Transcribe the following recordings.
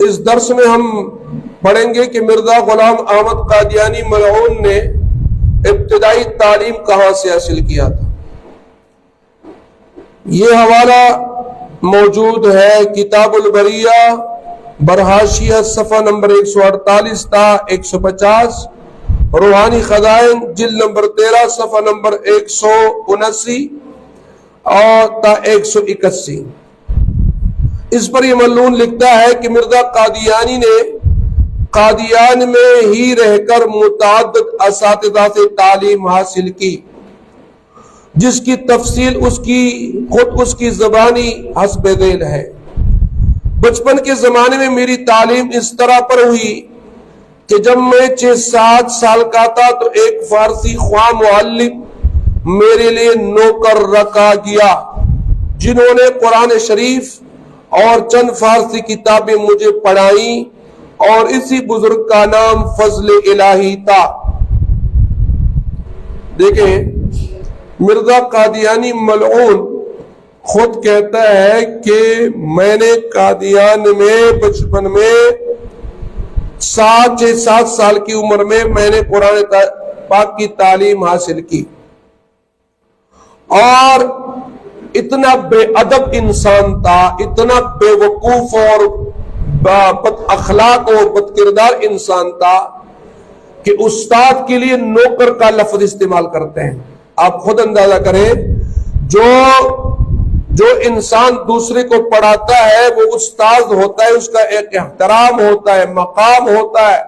اس درس میں ہم پڑھیں گے کہ مرزا غلام احمد قادیانی ملعون نے ابتدائی تعلیم کہاں سے حاصل کیا تھا۔ یہ حوالہ موجود ہے کتاب البریہ برحاشیہ صفحہ نمبر 148 تا 150، روحانی خزائن جلد نمبر 13 صفحہ نمبر 179 اور تا 181۔ اس پر یہ ملعون لکھتا ہے کہ مرزا قادیانی نے قادیان میں ہی رہ کر متعدد اساتذہ سے تعلیم حاصل کی، جس کی تفصیل خود اس کی زبانی حسب ذیل ہے۔ بچپن کے زمانے میں میری تعلیم اس طرح پر ہوئی کہ جب میں 6-7 سال کا تھا تو ایک فارسی خواہ معلم میرے لیے نوکر رکھا گیا، جنہوں نے قرآن شریف اور چند فارسی کتابیں مجھے پڑھائیں، اور اسی بزرگ کا نام فضل الہی تھا۔ دیکھیں، مرزا قادیانی ملعون خود کہتا ہے کہ میں نے قادیان میں بچپن میں 6-7 سال کی عمر میں نے قرآن پاک کی تعلیم حاصل کی، اور اتنا بے ادب انسان تھا، اتنا بے وقوف اور بد اخلاق اور بد کردار انسان تھا کہ استاد کے لیے نوکر کا لفظ استعمال کرتے ہیں۔ آپ خود اندازہ کریں، جو انسان دوسرے کو پڑھاتا ہے وہ استاد ہوتا ہے، اس کا ایک احترام ہوتا ہے، مقام ہوتا ہے،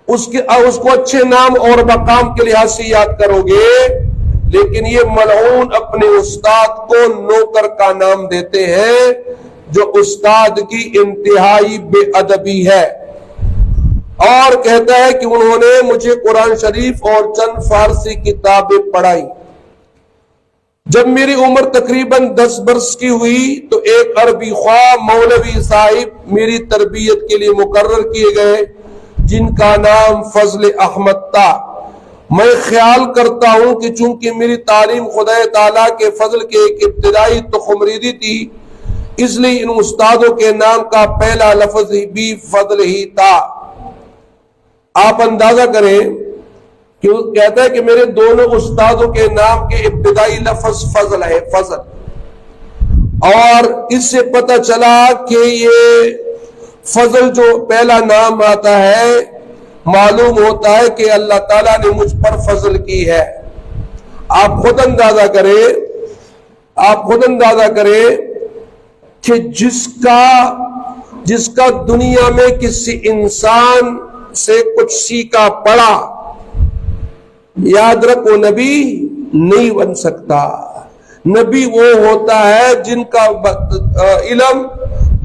اس کو اچھے نام اور مقام کے لحاظ سے یاد کرو گے، لیکن یہ ملعون اپنے استاد کو نوکر کا نام دیتے ہیں، جو استاد کی انتہائی بے ادبی ہے، اور کہتا ہے کہ انہوں نے مجھے قرآن شریف اور چند فارسی کتابیں پڑھائی۔ جب میری عمر تقریباً 10 برس کی ہوئی تو ایک عربی خواہ مولوی صاحب میری تربیت کے لیے مقرر کیے گئے، جن کا نام فضل احمد تھا۔ میں خیال کرتا ہوں کہ چونکہ میری تعلیم خدا تعالیٰ کے فضل کے ایک ابتدائی تخمریزی تھی، اس لیے ان استادوں کے نام کا پہلا لفظ بھی فضل ہی تھا۔ آپ اندازہ کریں کہ وہ کہتا ہے کہ میرے دونوں استادوں کے نام کے ابتدائی لفظ فضل ہے، فضل، اور اس سے پتہ چلا کہ یہ فضل جو پہلا نام آتا ہے، معلوم ہوتا ہے کہ اللہ تعالیٰ نے مجھ پر فضل کی ہے۔ آپ خود اندازہ کریں کہ جس کا دنیا میں کسی انسان سے کچھ سیکھا پڑا، یاد رکھو نبی نہیں بن سکتا۔ نبی وہ ہوتا ہے جن کا علم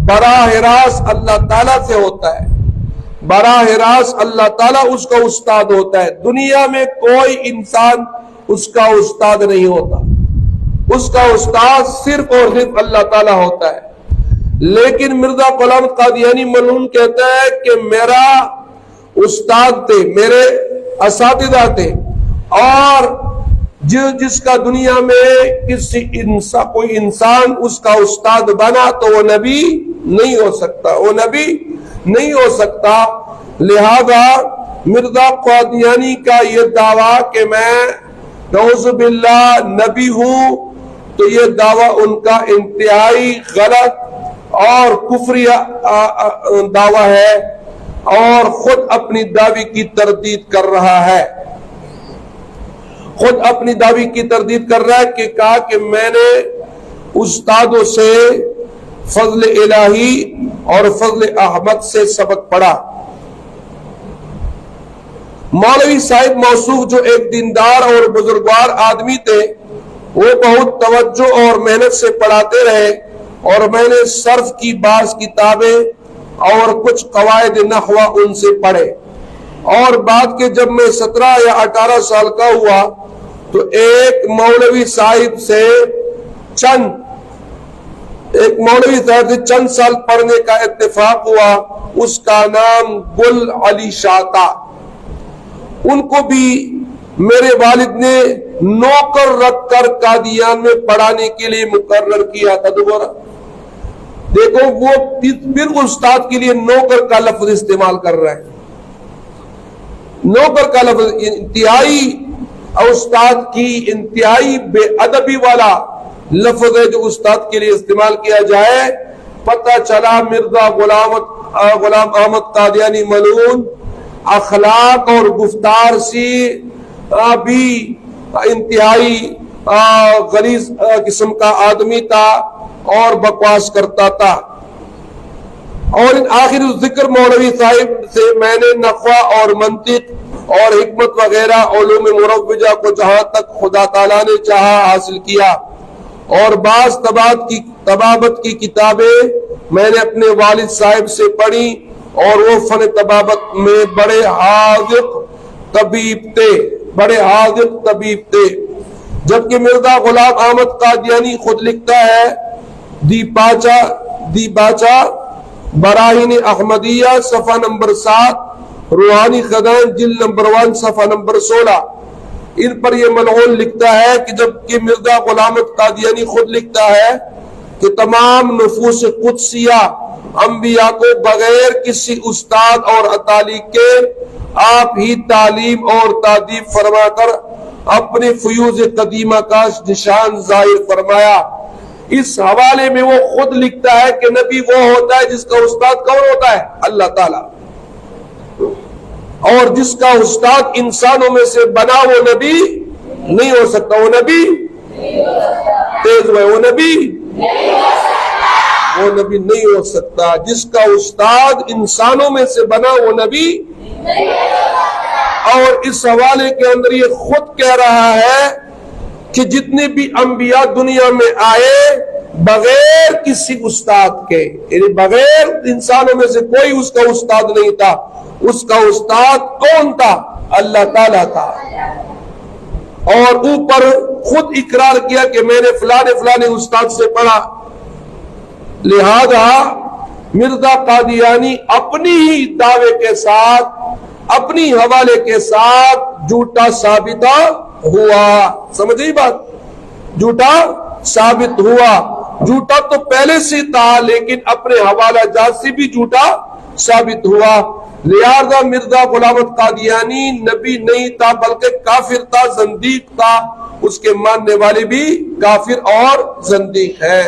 براہ راست اللہ تعالیٰ سے ہوتا ہے، براہ راست اللہ تعالیٰ اس کا استاد ہوتا ہے۔ دنیا میں کوئی انسان اس کا استاد نہیں ہوتا، اس کا استاد صرف اور صرف اللہ تعالیٰ ہوتا ہے۔ لیکن مرزا غلام قادیانی ملعون کہتا ہے کہ میرا استاد تھے، میرے اساتذہ تھے، اور جس کا دنیا میں کوئی انسان اس کا استاد بنا تو وہ نبی نہیں ہو سکتا، وہ نبی نہیں ہو سکتا۔ لہذا مرزا قادیانی کا یہ دعویٰ کہ میں نعوذ باللہ نبی ہوں، تو یہ دعویٰ ان کا انتہائی غلط اور کفری دعویٰ ہے، اور خود اپنی دعوی کی تردید کر رہا ہے، خود اپنی دعوی کی تردید کر رہا ہے کہ کہا کہ میں نے استادوں سے فضل الہی اور فضل احمد سے سبق پڑھا۔ مولوی صاحب موصوف جو ایک دیندار اور بزرگوار آدمی تھے، وہ بہت توجہ اور محنت سے پڑھاتے رہے، اور میں نے صرف کی بعض کتابیں اور کچھ قواعد نحو ان سے پڑھے، اور بعد کے جب میں 17 یا 18 سال کا ہوا تو ایک مولوی صاحب سے چند سال پڑھنے کا اتفاق ہوا۔ اس کا نام گل علی شاہ تھا۔ ان کو بھی میرے والد نے نوکر رکھ کر قادیان میں پڑھانے کے لیے مقرر کیا تھا۔ دوبارہ دیکھو وہ پھر استاد کے لیے نوکر کا لفظ استعمال کر رہے ہیں. نوکر کا لفظ انتہائی استاد کی انتہائی بے ادبی والا لفظ ہے جو استاد کے لیے استعمال کیا جائے. پتہ چلا مرزا غلام احمد قادیانی ملعون اخلاق اور گفتار سے بھی انتہائی غلیظ قسم کا آدمی تھا اور بکواس کرتا تھا. اور ان آخر ذکر مولوی صاحب سے میں نے نحو اور منطق اور حکمت وغیرہ علوم مروجہ کو جہاں تک خدا تعالیٰ نے چاہا حاصل کیا، اور بعض طبابت کی کتابیں میں نے اپنے والد صاحب سے پڑھی، اور وہ فن طبابت میں بڑے حاذق طبیب تھے. جبکہ مرزا غلام احمد قادیانی خود لکھتا ہے دی باچا براہین احمدیہ صفحہ نمبر 7، روحانی خزان جلد نمبر 1 صفحہ نمبر 16. ان پر یہ ملعون لکھتا ہے کہ جبکہ مرزا غلام احمد قادیانی خود لکھتا ہے کہ تمام نفوس قدسیہ انبیاء کو بغیر کسی استاد اور اطالی کے آپ ہی تعلیم اور تادیب فرما کر اپنے فیوز قدیمہ کا نشان ظاہر فرمایا. اس حوالے میں وہ خود لکھتا ہے کہ نبی وہ ہوتا ہے جس کا استاد کون ہوتا ہے؟ اللہ تعالیٰ. اور جس کا استاد انسانوں میں سے بنا وہ نبی نہیں ہو سکتا. وہ نبی تیز ہوئے، وہ نبی نہیں ہو سکتا. جس کا استاد انسانوں میں سے بنا وہ نبی. اور اس حوالے کے اندر یہ خود کہہ رہا ہے کہ جتنے بھی انبیاء دنیا میں آئے بغیر کسی استاد کے، یعنی بغیر انسانوں میں سے کوئی اس کا استاد نہیں تھا. اس کا استاد کون تھا؟ اللہ تعالیٰ تھا. اور اوپر خود اقرار کیا کہ میں نے فلانے استاد سے پڑھا. لہذا مرزا قادیانی اپنی ہی دعوے کے ساتھ، اپنی حوالے کے ساتھ جھوٹا ثابت ہوا. سمجھے بات؟ جھوٹا ثابت ہوا. جھوٹا تو پہلے سے تھا لیکن اپنے حوالہ جات سے بھی جھوٹا ثابت ہوا. لہذا مرزا غلام احمد قادیانی نبی نہیں تھا بلکہ کافر تھا، زندیق تھا. اس کے ماننے والے بھی کافر اور زندیق ہے.